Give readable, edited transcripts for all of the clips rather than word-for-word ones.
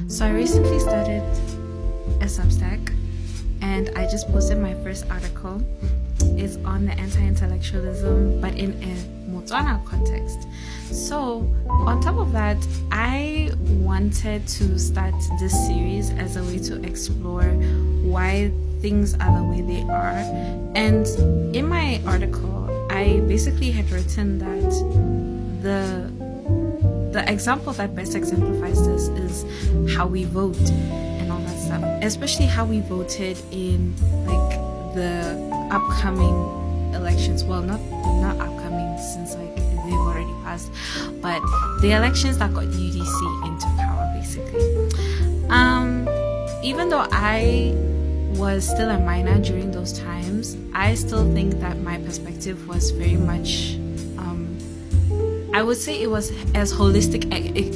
So I recently started a Substack and I just posted my first article. It's on the anti-intellectualism, but in a Motswana context. So on top of that, I wanted to start this series as a way to explore why things are the way they are. And in my article, I basically had written that the example that best exemplifies this is how we vote and all that stuff, especially how we voted in like the upcoming elections. Well, not upcoming, since like they've already passed, but the elections that got UDC into power, basically. Even though I was still a minor during those times, I still think that my perspective was very much, I would say it was as holistic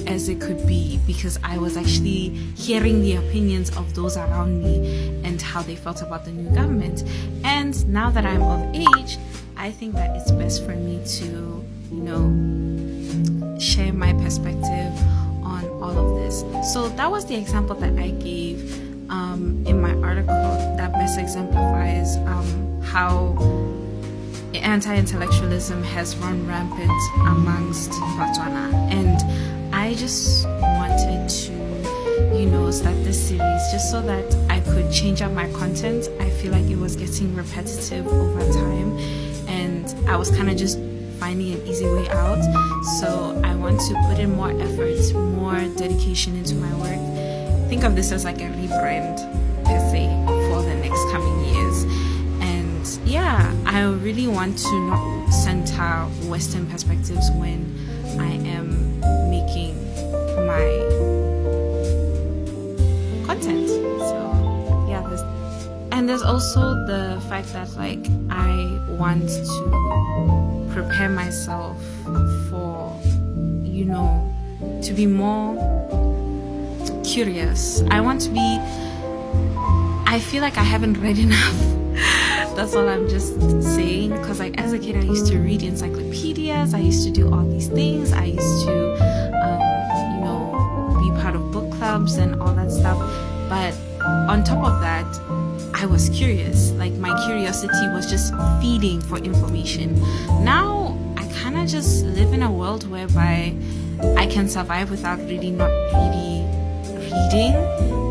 as it could be, because I was actually hearing the opinions of those around me and how they felt about the new government. And now that I'm of age, I think that it's best for me to, share my perspective on all of this. So that was the example that I gave in my article that best exemplifies how anti-intellectualism has run rampant amongst Motswana. And I just wanted to, start this series just so that I could change up my content. I feel like it was getting repetitive over time and I was kind of just finding an easy way out. So I want to put in more effort, more dedication into my work. Think of this as like a rebrand per se for the next coming years. And yeah, I really want to not center Western perspectives when I am making my content. So yeah, there's also the fact that like I want to prepare myself for, to be more curious. I feel like I haven't read enough. That's all I'm just saying, because like as a kid I used to read encyclopedias, I used to do all these things, I used to be part of book clubs and all that stuff. But on top of that, I was curious. Like my curiosity was just feeding for information. Now I kind of just live in a world whereby I can survive without not really reading,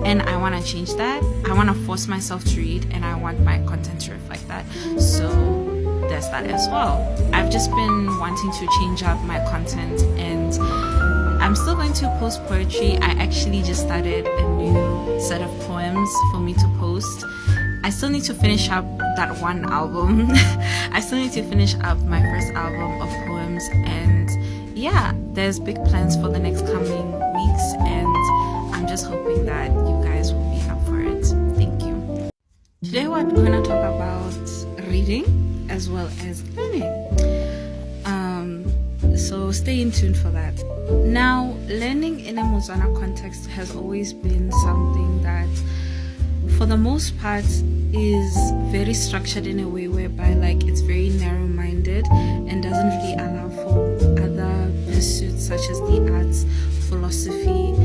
and I want to change that. I want to force myself to read, and I want my content to reflect that. So there's that as well. I've just been wanting to change up my content, and I'm still going to post poetry. I actually just started a new set of poems for me to post. I still need to finish up that one album. I still need to finish up my first album of poems, and yeah, there's big plans for the next coming weeks, and I'm just hoping that you guys will be up for it. Thank you. Today we're going to talk about reading as well as learning. So stay in tune for that. Now, learning in a Motswana context has always been something that, for the most part, is very structured in a way whereby like it's very narrow-minded and doesn't really allow for other pursuits such as the arts, philosophy,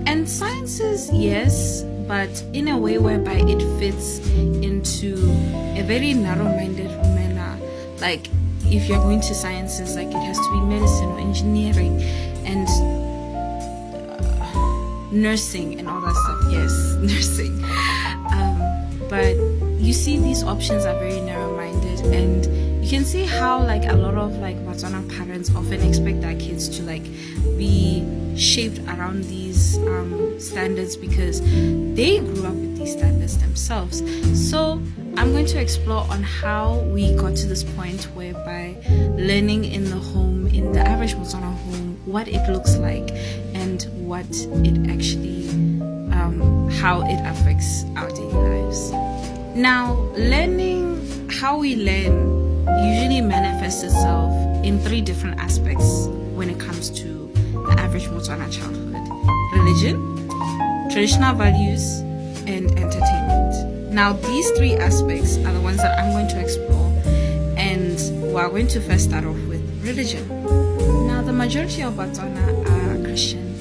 and sciences, yes, but in a way whereby it fits into a very narrow-minded manner. Like if you're going to sciences, like it has to be medicine or engineering and nursing and all that stuff. Yes, nursing. But you see, these options are very narrow-minded, and you can see how like a lot of like Motswana parents often expect their kids to like be shaped around these standards because they grew up with these standards themselves. So I'm going to explore on how we got to this point whereby learning in the home, in the average Motswana home, what it looks like and what it actually how it affects our daily lives. Now, learning, how we learn usually manifests itself in 3 different aspects when it comes to the average Motswana childhood: religion, traditional values, and entertainment. Now, these 3 aspects are the ones that I'm going to explore, and we're going to first start off with religion. Now, the majority of Motswana are Christian,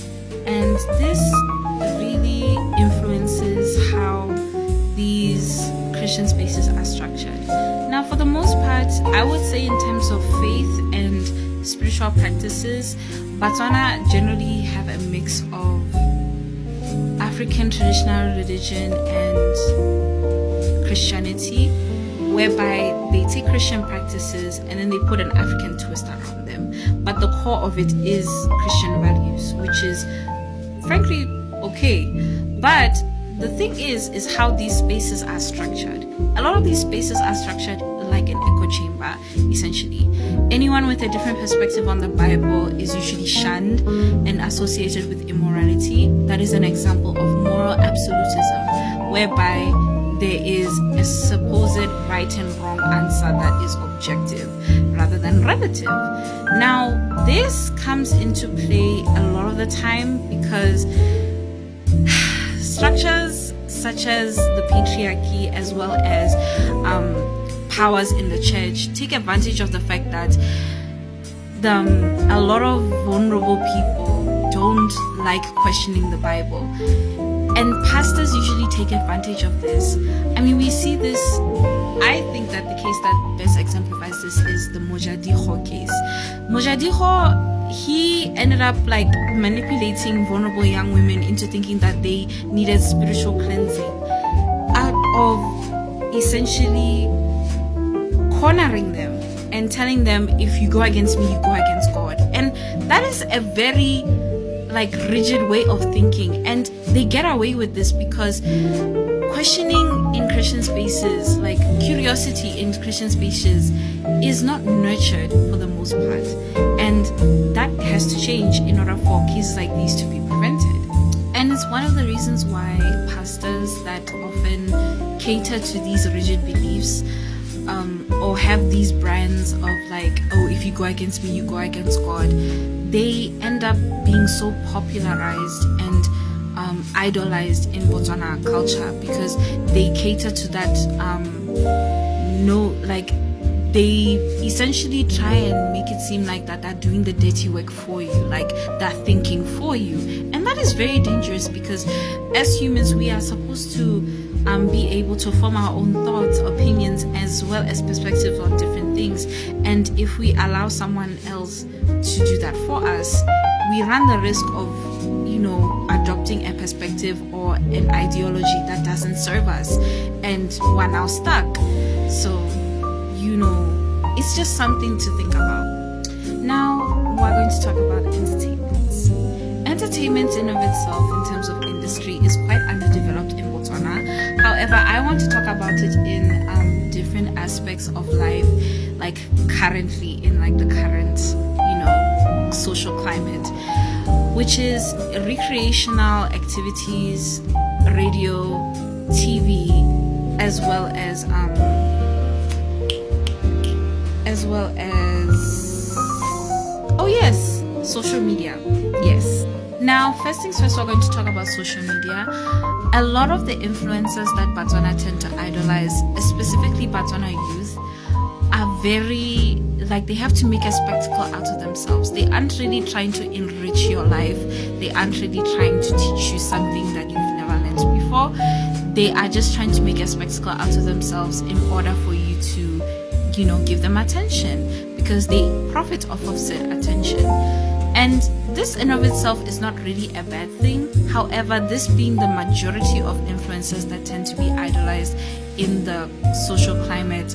and this really influences how these Christian spaces are structured. Now, for the most part, I would say in terms of faith and spiritual practices, Botswana generally have a mix of African traditional religion and Christianity, whereby they take Christian practices and then they put an African twist around them. But the core of it is Christian values, which is frankly okay. But the thing is how these spaces are structured. A lot of these spaces are structured like an echo chamber, essentially. Anyone with a different perspective on the Bible is usually shunned and associated with immorality. That is an example of moral absolutism, whereby there is a supposed right and wrong answer that is objective rather than relative. Now, this comes into play a lot of the time because structures such as the patriarchy as well as powers in the church take advantage of the fact that a lot of vulnerable people don't like questioning the Bible. And pastors usually take advantage of this. I mean, we see this. I think that the case that best exemplifies this is the Mojadiho case. Mojadiho, he ended up like manipulating vulnerable young women into thinking that they needed spiritual cleansing out of essentially cornering them and telling them, if you go against me, you go against God. And that is a very like rigid way of thinking, and they get away with this because questioning in Christian spaces, like curiosity in Christian spaces, is not nurtured for the most part, and that has to change in order for cases like these to be prevented. And it's one of the reasons why pastors that often cater to these rigid beliefs or have these brands of like, oh, if you go against me, you go against God, they end up being so popularized and idolized in Botswana culture because they cater to that they essentially try and make it seem like that they're doing the dirty work for you, like they're thinking for you. And that is very dangerous because as humans, we are supposed to be able to form our own thoughts, opinions, as well as perspectives on different things. And if we allow someone else to do that for us, we run the risk of, adopting a perspective or an ideology that doesn't serve us, and we're now stuck. So, it's just something to think about. Now, we're going to talk about entertainment. Entertainment in of itself, in terms of industry, is quite underdeveloped in Botswana. However, I want to talk about it in different aspects of life, like currently in like the current, social climate, which is recreational activities, radio, TV, as well as social media. Yes. Now, first things first, we're going to talk about social media. A lot of the influencers that Botswana tend to idolize, specifically Botswana youth, are very, they have to make a spectacle out of themselves. They aren't really trying to enrich your life. They aren't really trying to teach you something that you've never learned before. They are just trying to make a spectacle out of themselves in order for you to, give them attention, because they profit off of said attention. And this in of itself is not really a bad thing. However, this being the majority of influencers that tend to be idolized in the social climate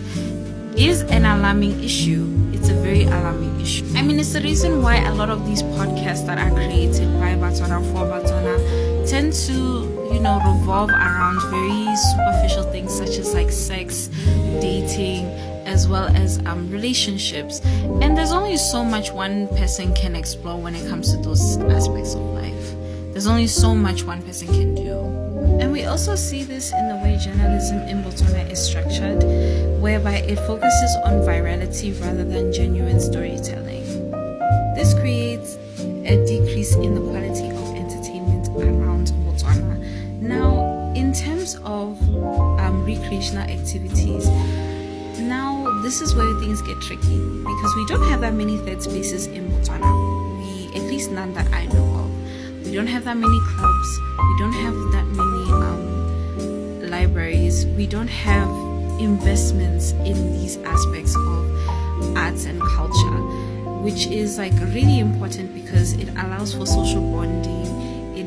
is an alarming issue. It's a very alarming issue. I mean, it's the reason why a lot of these podcasts that are created by Botswana for Botswana tend to, revolve around very superficial things such as like sex, dating, as well as relationships. And there's only so much one person can explore when it comes to those aspects of life. There's only so much one person can do. And we also see this in the way journalism in Botswana is structured, whereby it focuses on virality rather than genuine storytelling. This creates a decrease in the quality of entertainment around Botswana. Now, in terms of recreational activities, now this is where things get tricky, because we don't have that many third spaces in Botswana. At least none that I know of. We don't have that many clubs. We don't have that many libraries. We don't have investments in these aspects of arts and culture, which is like really important because it allows for social bonding. It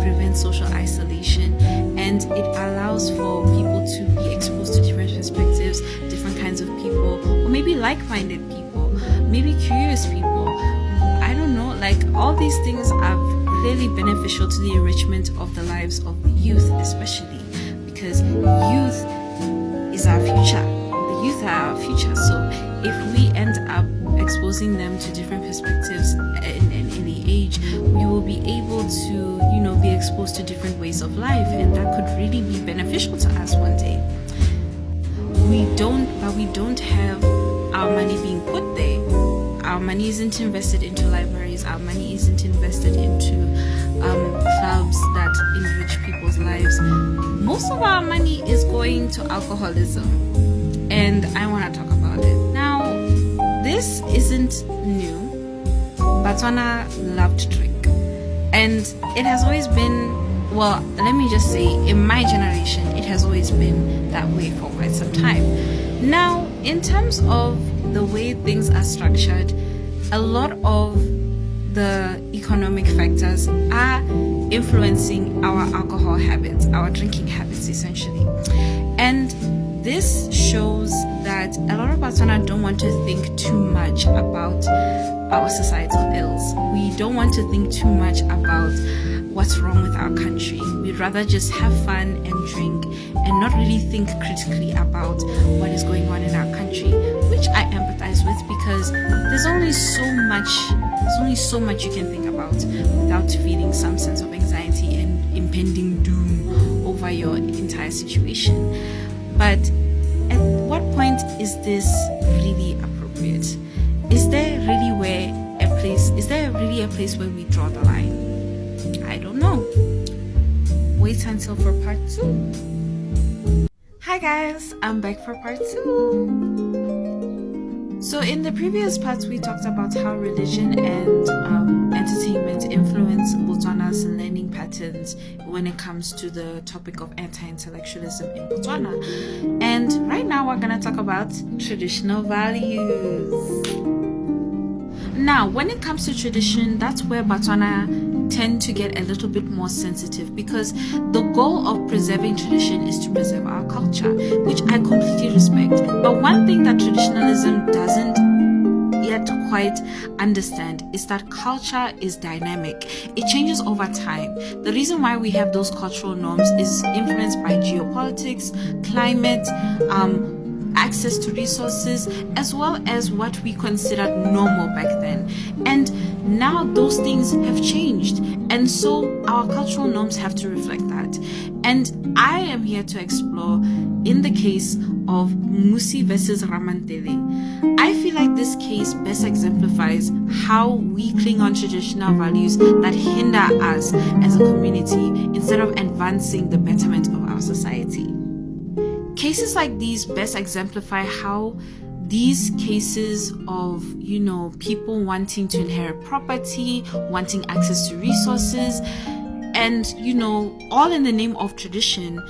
prevents social isolation, and it allows for people to be exposed to different perspectives, different kinds of people, or maybe like-minded people, maybe curious people. I don't know, like all these things are really beneficial to the enrichment of the lives of the youth, especially because youth is our future. The youth are our future. So if we end up exposing them to different perspectives in any age, we will be able to, be exposed to different ways of life, and that could really be beneficial to us one day. We don't have our money being put there. Our money isn't invested into libraries. Our money isn't invested into clubs that enrich people's lives. Most of our money is going to alcoholism, and I want to talk about it. Now, this isn't new. Botswana loved to drink, and it has always been, well, let me just say, in my generation, it has always been that way for quite some time. Now, in terms of the way things are structured, a lot of the economic factors are influencing our alcohol habits, our drinking habits, essentially. And this shows that a lot of Botswana don't want to think too much about our societal ills. We don't want to think too much about what's wrong with our country. We'd rather just have fun and drink and not really think critically about what is going on in our country, which I empathize with because there's only so much you can think about without feeling some sense of anxiety and impending doom over your entire situation. But at what point is this really appropriate? Is there really a place where we draw the line? I don't know. Wait until for part 2. Hi guys, I'm back for part 2. So in the previous parts we talked about how religion and entertainment influence Botswana's learning patterns when it comes to the topic of anti-intellectualism in Botswana. And right now we're going to talk about traditional values. Now, when it comes to tradition, that's where Botswana tend to get a little bit more sensitive because the goal of preserving tradition is to preserve our culture, which I completely respect. But one thing that traditionalism doesn't yet quite understand is that culture is dynamic. It changes over time. The reason why we have those cultural norms is influenced by geopolitics, climate, access to resources, as well as what we considered normal back then. And now those things have changed, and so our cultural norms have to reflect that. And I am here to explore in the case of Musi versus Ramantele. I feel like this case best exemplifies how we cling on traditional values that hinder us as a community instead of advancing the betterment of our society. Cases like these best exemplify how these cases of, people wanting to inherit property, wanting access to resources, and, all in the name of tradition,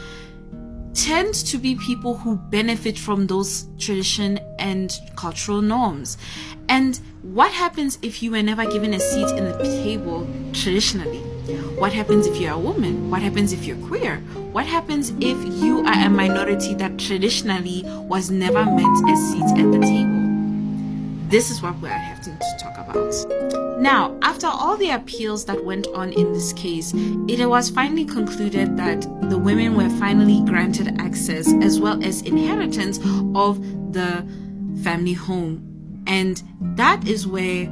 tend to be people who benefit from those tradition and cultural norms. And what happens if you were never given a seat in the table traditionally? What happens if you're a woman? What happens if you're queer? What happens if you are a minority that traditionally was never meant a seat at the table? This is what we're having to talk about. Now, after all the appeals that went on in this case, it was finally concluded that the women were finally granted access as well as inheritance of the family home. And that is where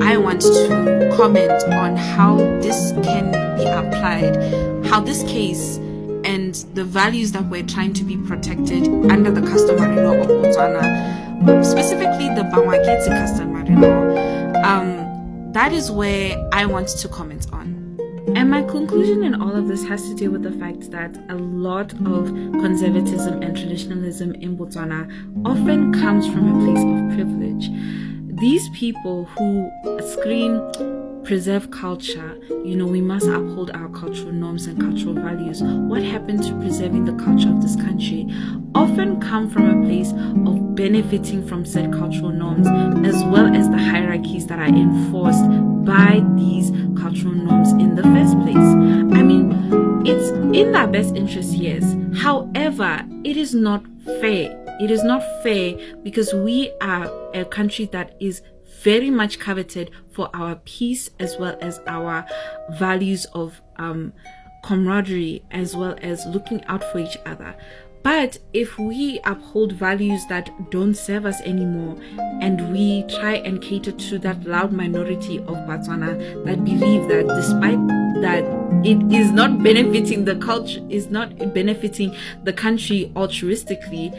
I want to comment on how this can be applied, how this case and the values that we're trying to be protected under the customary law of Botswana, specifically the Bangwaketse customary law, that is where I want to comment on. And my conclusion in all of this has to do with the fact that a lot of conservatism and traditionalism in Botswana often comes from a place of privilege. These people who scream preserve culture, we must uphold our cultural norms and cultural values. What happened to preserving the culture of this country often come from a place of benefiting from said cultural norms, as well as the hierarchies that are enforced by these cultural norms in the first place. I mean, it's in our best interest, yes. However, it is not fair. It is not fair because we are a country that is very much coveted for our peace, as well as our values of camaraderie, as well as looking out for each other. But if we uphold values that don't serve us anymore, and we try and cater to that loud minority of Botswana that believe that despite that it is not benefiting the culture, is not benefiting the country altruistically,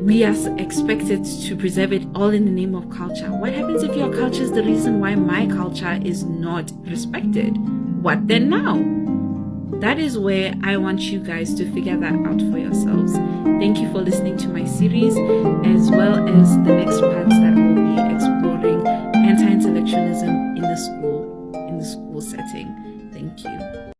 we are expected to preserve it all in the name of culture. What happens if your culture is the reason why my culture is not respected? What then now? That is where I want you guys to figure that out for yourselves. Thank you for listening to my series, as well as the next parts that will be exploring anti-intellectualism in the school setting. Thank you.